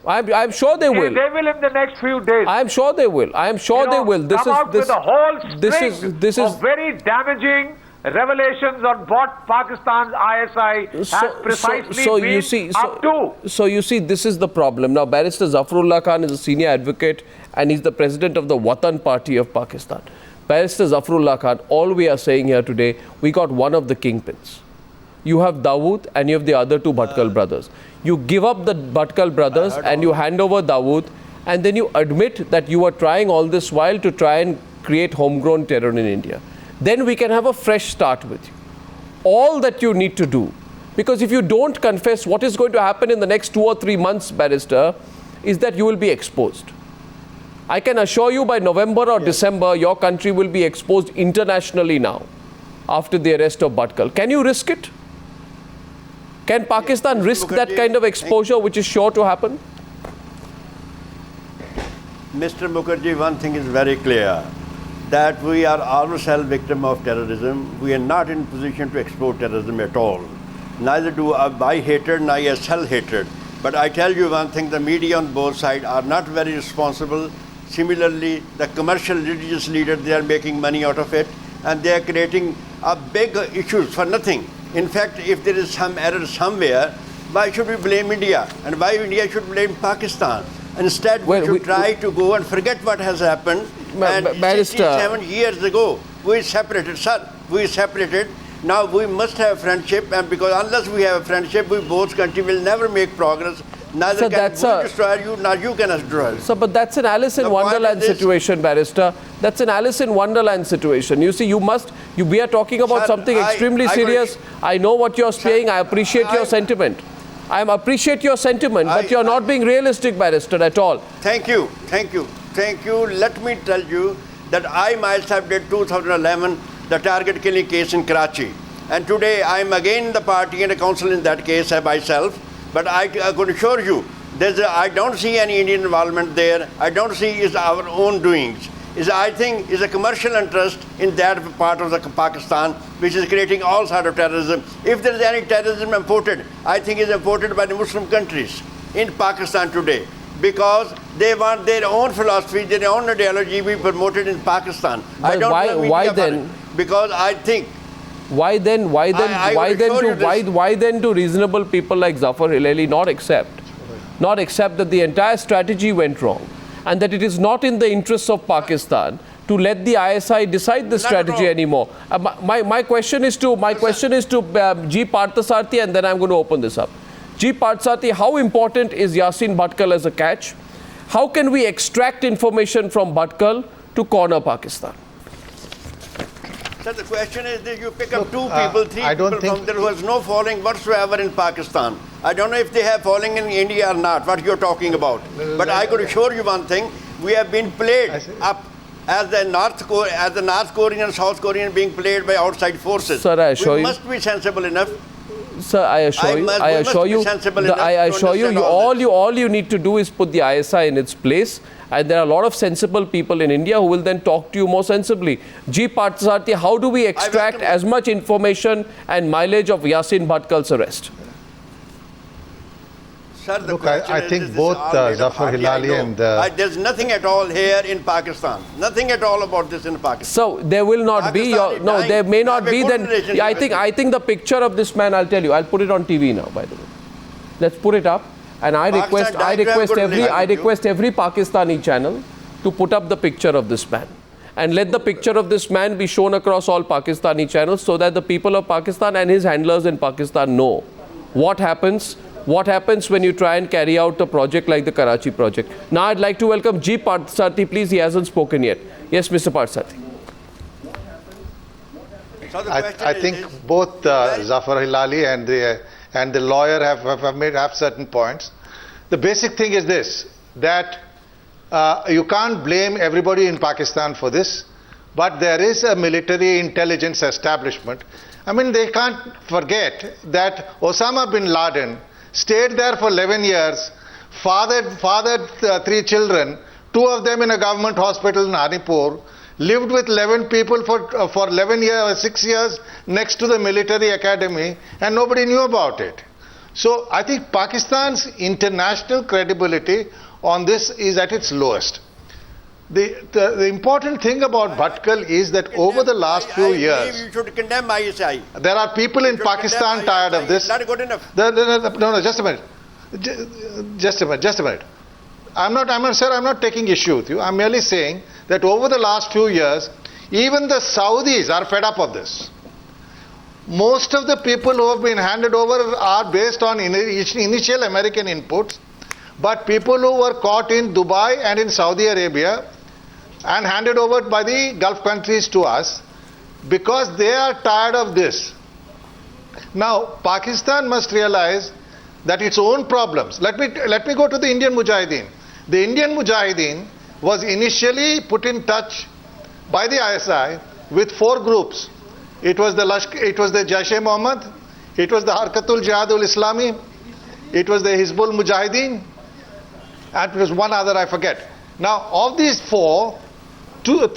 I'm sure they will. They will in the next few days. I'm sure they will. I'm sure they will. Come out with a whole string this is of very damaging revelations on what Pakistan's ISI has precisely been up to. So you see, this is the problem. Now, Barrister Zafarullah Khan is a senior advocate and he's the president of the Watan Party of Pakistan. Barrister Zafarullah Khan, all we are saying here today, we got one of the kingpins. You have Dawood and you have the other two Bhatkal brothers. You give up the Bhatkal brothers and you hand over Dawood, and then you admit that you are trying all this while to try and create homegrown terror in India. Then we can have a fresh start with you. All that you need to do, because if you don't confess, what is going to happen in the next 2 or 3 months, Barrister, is that you will be exposed. I can assure you by November or December, your country will be exposed internationally now after the arrest of Bhatkal. Can you risk it? Can Pakistan risk that kind of exposure, which is sure to happen? Mr. Mukherjee, one thing is very clear, that we are ourselves victim of terrorism. We are not in position to export terrorism at all. Neither do I buy hatred, nor I sell hatred. But I tell you one thing, the media on both sides are not very responsible. Similarly, the commercial religious leaders, they are making money out of it, and they are creating a big issues for nothing. In fact, if there is some error somewhere, why should we blame India? And why India should blame Pakistan? Instead, we should try to go and forget what has happened. And 67 years ago, we separated. Sir, we separated. Now we must have friendship, and because unless we have a friendship, we both countries will never make progress. Neither can we destroy you, nor you can destroy us. So, but that's an Alice in Wonderland situation, Barrister. That's an Alice in Wonderland situation. You see, we are talking about something extremely serious. I know what you're saying. I appreciate your sentiment. I appreciate your sentiment, but you're not being realistic, Barrister, at all. Thank you. Thank you. Thank you. Let me tell you that I myself did 2011, the target killing case in Karachi. And today I am again in the party and a counsel in that case myself. But I could assure you, I don't see any Indian involvement there. I don't see it's our own doings. I think is a commercial interest in that part of the Pakistan, which is creating all sorts of terrorism. If there is any terrorism imported, I think it's imported by the Muslim countries in Pakistan today, because they want their own philosophy, their own ideology be promoted in Pakistan. But I don't why then? Because I think. Why then do reasonable people like Zafar Hilali not accept that the entire strategy went wrong, and that it is not in the interests of Pakistan to let the ISI decide the strategy anymore? My question is to G. Parthasarathi, and then I'm going to open this up. G. Parthasarathi, how important is Yasin Bhatkal as a catch? How can we extract information from Bhatkal to corner Pakistan? So the question is that you pick up 2 people, 3 people from there who has no following whatsoever in Pakistan. I don't know if they have following in India or not, what you're talking about. But I could assure you one thing, we have been played up as the North Korean and South Korean being played by outside forces. Sir, I assure you. We must be sensible enough. Sir, I assure you, all you need to do is put the ISI in its place, and there are a lot of sensible people in India who will then talk to you more sensibly. G. Parthasarathi, how do we extract as much information and mileage of Yasin Bhatkal's arrest? Sir, look, I think both Zafar Hilali and... there's nothing at all here in Pakistan. Nothing at all about this in Pakistan. So there will not be... No, there may not be. Then I think the picture of this man, I'll tell you, I'll put it on TV now, by the way. Let's put it up. And I request every Pakistani channel to put up the picture of this man. And let the picture of this man be shown across all Pakistani channels, so that the people of Pakistan and his handlers in Pakistan know what happens when you try and carry out a project like the Karachi project. Now I'd like to welcome G. Parthasarathi, please. He hasn't spoken yet. Yes, Mr. Parthasarathi. I think both Zafar Hilali and the lawyer have certain points. The basic thing is this, that you can't blame everybody in Pakistan for this, but there is a military intelligence establishment. I mean, they can't forget that Osama bin Laden stayed there for 11 years, fathered 3 children, 2 of them in a government hospital in Hanipur, lived with 11 people for 11 years, 6 years next to the military academy, and nobody knew about it. So I think Pakistan's international credibility on this is at its lowest. The important thing about Bhatkal is that over the last few I years, believe you should condemn ISI. there are people in should Pakistan condemn tired of ISI. this. Is that good enough? No, just a minute. Just a minute. I'm not taking issue with you. I'm merely saying that over the last few years, even the Saudis are fed up of this. Most of the people who have been handed over are based on initial American inputs, but people who were caught in Dubai and in Saudi Arabia and handed over by the Gulf countries to us because they are tired of this. Now, Pakistan must realize that its own problems. Let me go to the Indian Mujahideen. The Indian Mujahideen was initially put in touch by the ISI with 4 groups. It was the Jaish-e-Mohammed, it was the Harkatul Jihadul Islami, it was the Hizbul Mujahideen, and it was one other I forget. Now, of these 4, 2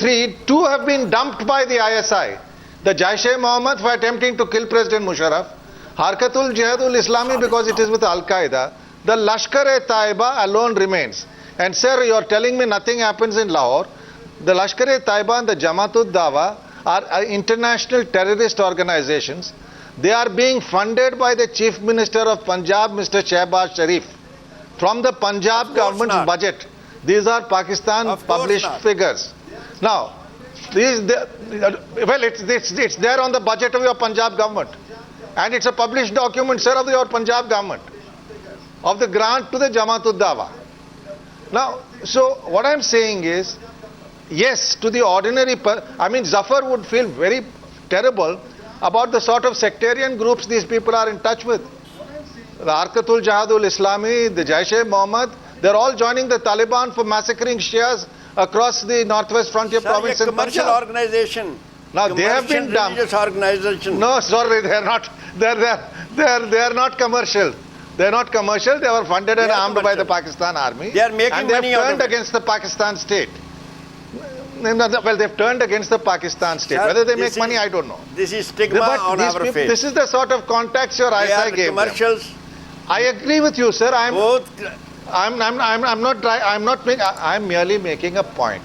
have been dumped by the ISI. The Jaish-e-Mohammed for attempting to kill President Musharraf, Harkatul Jihadul Islami because it is with Al-Qaeda, the Lashkar-e-Taiba alone remains. And sir, you are telling me nothing happens in Lahore. The Lashkar-e-Taiba and the Jamaat-ud-Dawa are international terrorist organizations. They are being funded by the Chief Minister of Punjab, Mr. Shehbaz Sharif, from the Punjab government's budget. These are Pakistan published figures. Now, it's there on the budget of your Punjab government. And it's a published document, sir, of your Punjab government, of the grant to the Jamaat-ud-Dawa. Now, so what I'm saying is, yes, to the ordinary Zafar would feel very terrible about the sort of sectarian groups these people are in touch with. The Harkatul Jihadul Islami, the Jaish-e-Mohammed, they're all joining the Taliban for massacring Shias across the northwest frontier province in commercial Punjab. organization. Now they have been dumped. Religious organization. No, sorry, they are not. They are not commercial. They are not commercial. They were funded and armed by the Pakistan army. They are making and they have money out turned of it. against the Pakistan state. Well, they've turned against the Pakistan state. Sir, whether they make money, I don't know. This is stigma on our face. This is the sort of context your They are ISI gave commercials. them. I agree with you, sir. Both. I'm merely making a point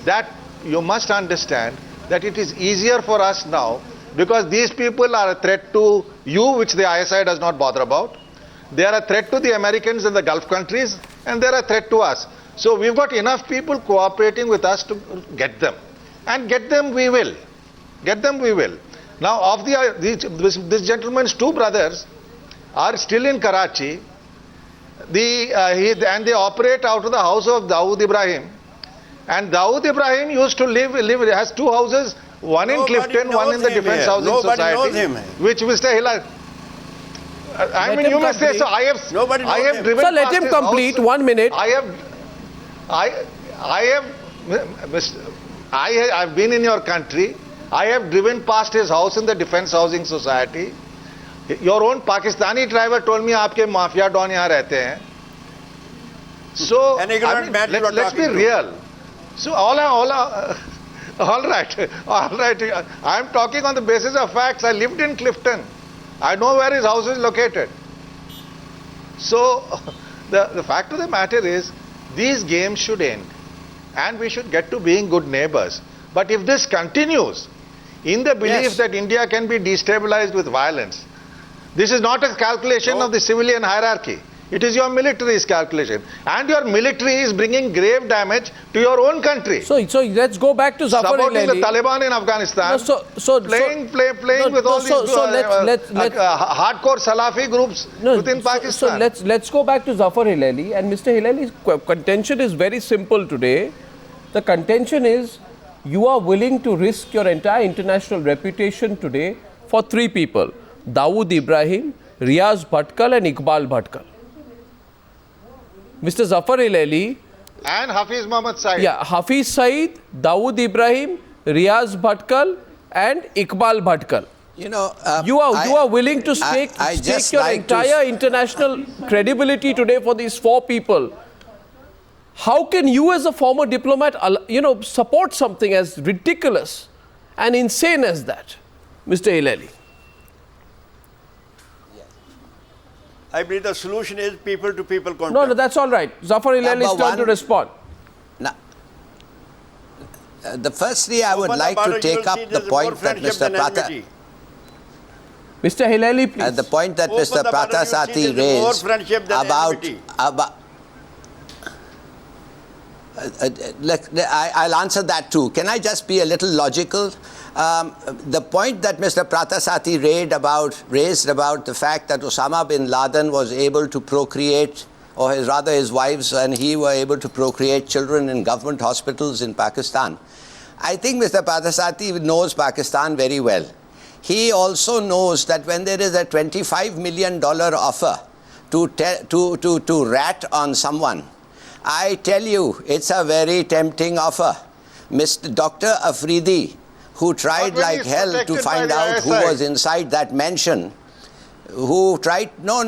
that you must understand that it is easier for us now because these people are a threat to you, which the ISI does not bother about. They are a threat to the Americans in the Gulf countries, and they are a threat to us. So we've got enough people cooperating with us to get them. And get them we will. Get them we will. Now, of this gentleman's 2 brothers are still in Karachi. And they operate out of the house of Dawood Ibrahim. And Dawood Ibrahim used to has 2 houses, one in Clifton, one in the Defense Housing Society, which Mr. Hilal. I mean, you must say, so I have driven Sir, let him complete. 1 minute. I've been in your country. I have driven past his house in the Defense Housing Society. Your own Pakistani driver told me aapke mafia don yahan rehte hain. So, let's be real. So all right. I'm talking on the basis of facts. I lived in Clifton. I know where his house is located. So the fact of the matter is, these games should end. And we should get to being good neighbors. But if this continues, in the belief that India can be destabilized with violence, this is not a calculation of the civilian hierarchy. It is your military's calculation. And your military is bringing grave damage to your own country. So let's go back to Zafar Supporting the Taliban in Afghanistan. Playing with all these hardcore Salafi groups within Pakistan. So let's go back to Zafar Hilali. And Mr. Hilali's contention is very simple today. The contention is you are willing to risk your entire international reputation today for 3 people. Dawood Ibrahim, Riaz Bhatkal and Iqbal Bhatkal. Mr. Zafar Hilali and Hafiz Mohammed Saeed. Yeah, Hafiz Saeed, Dawood Ibrahim, Riaz Bhatkal and Iqbal Bhatkal. You know, you are willing to stake your entire international credibility today for these 4 people. How can you as a former diplomat, support something as ridiculous and insane as that, Mr. Hilali? I believe the solution is people-to-people contact. No, that's all right. Zafar Hilali is Number turn to one- respond. Now, firstly, I would Open the like border, to you take will up see the there's more point that friendship Mr. than Prata, enmity. Mr. Hilali, please. the point that Open Mr. the border, you will see Pratasati there's more raised friendship than enmity. I'll answer that too. Can I just be a little logical? The point that Mr. Pratasati raised about the fact that Osama bin Laden was able to procreate, or his wives and he were able to procreate children in government hospitals in Pakistan. I think Mr. Pratasati knows Pakistan very well. He also knows that when there is a $25 million offer to rat on someone, I tell you, it's a very tempting offer. Mr. Dr. Afridi, who tried But when like he's hell to protected find by the out who ISI. was inside that mansion, who tried, no.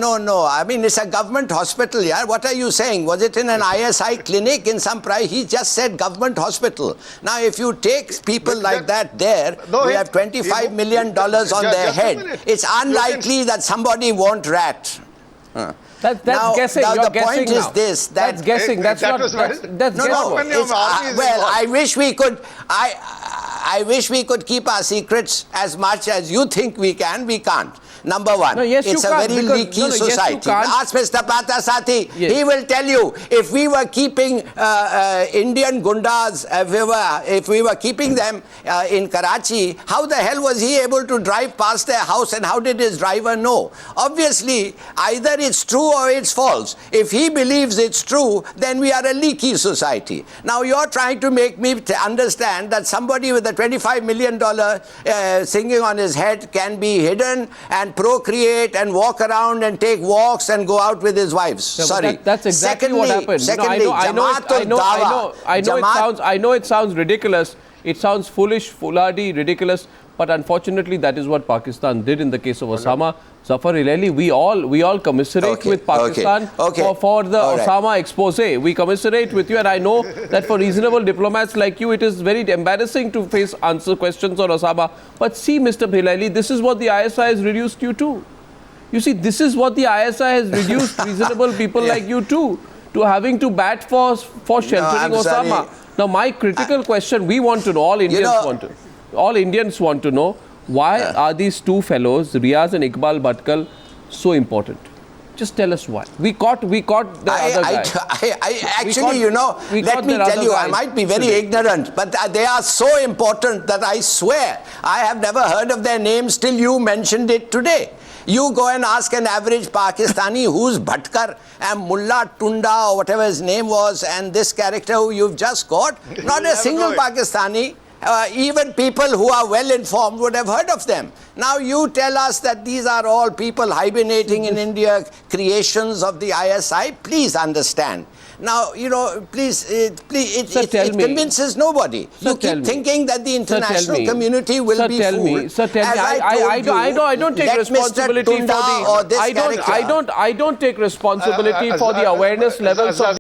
I mean, it's a government hospital, yeah. What are you saying? Was it in an ISI clinic in some price? He just said government hospital. Now, if you take people But like that there, No, we he- have $25 he- million on just their a head. minute. It's You can- unlikely that somebody won't rat. That's Now, guessing. now You're the guessing point now. is this, that- that's guessing. That's That not. was That's, very- that's No, guesswork. When your it's, army is well, involved. I wish we could. I wish we could keep our secrets as much as you think we can. We can't. Number one, No, yes, it's you a can't, very because- leaky no, yes, you society. can't. Ask Mr. Pratasati. Yes. He will tell you if we were keeping Indian gundas, if we were keeping them in Karachi, how the hell was he able to drive past their house, and how did his driver know? Obviously, either it's true or it's false. If he believes it's true, then we are a leaky society. Now you're trying to make me understand that somebody with a $25 million singing on his head can be hidden and procreate and walk around and take walks and go out with his wives. No, but Sorry. that's exactly what happened. Secondly, I know it sounds ridiculous. It sounds foolish, foolhardy, ridiculous. But unfortunately, that is what Pakistan did in the case of Osama. Zafar Hilali, we all commiserate with Pakistan for the Osama expose. We commiserate with you, and I know that for reasonable diplomats like you, it is very embarrassing to answer questions on Osama. But see, Mr. Hilali, this is what the ISI has reduced you to. You see, this is what the ISI has reduced reasonable people like you to having to bat for sheltering Osama. sorry. Now, my critical question, we want to know, all Indians want to know, why are these two fellows, Riaz and Iqbal Bhatkal, so important? Just tell us why. We caught the other guy. Let me tell you, I might be very ignorant, but they are so important that I swear I have never heard of their names till you mentioned it today. You go and ask an average Pakistani who's Bhatkar and Mullah Tunda or whatever his name was, and this character who you've just got, not a single Pakistani, even people who are well informed would have heard of them. Now you tell us that these are all people hibernating in India, creations of the ISI. Please understand. Now, please, it convinces nobody. You keep thinking that the international community will be fooled. Sir, tell me. I don't take responsibility for the. I don't take responsibility for the awareness levels of.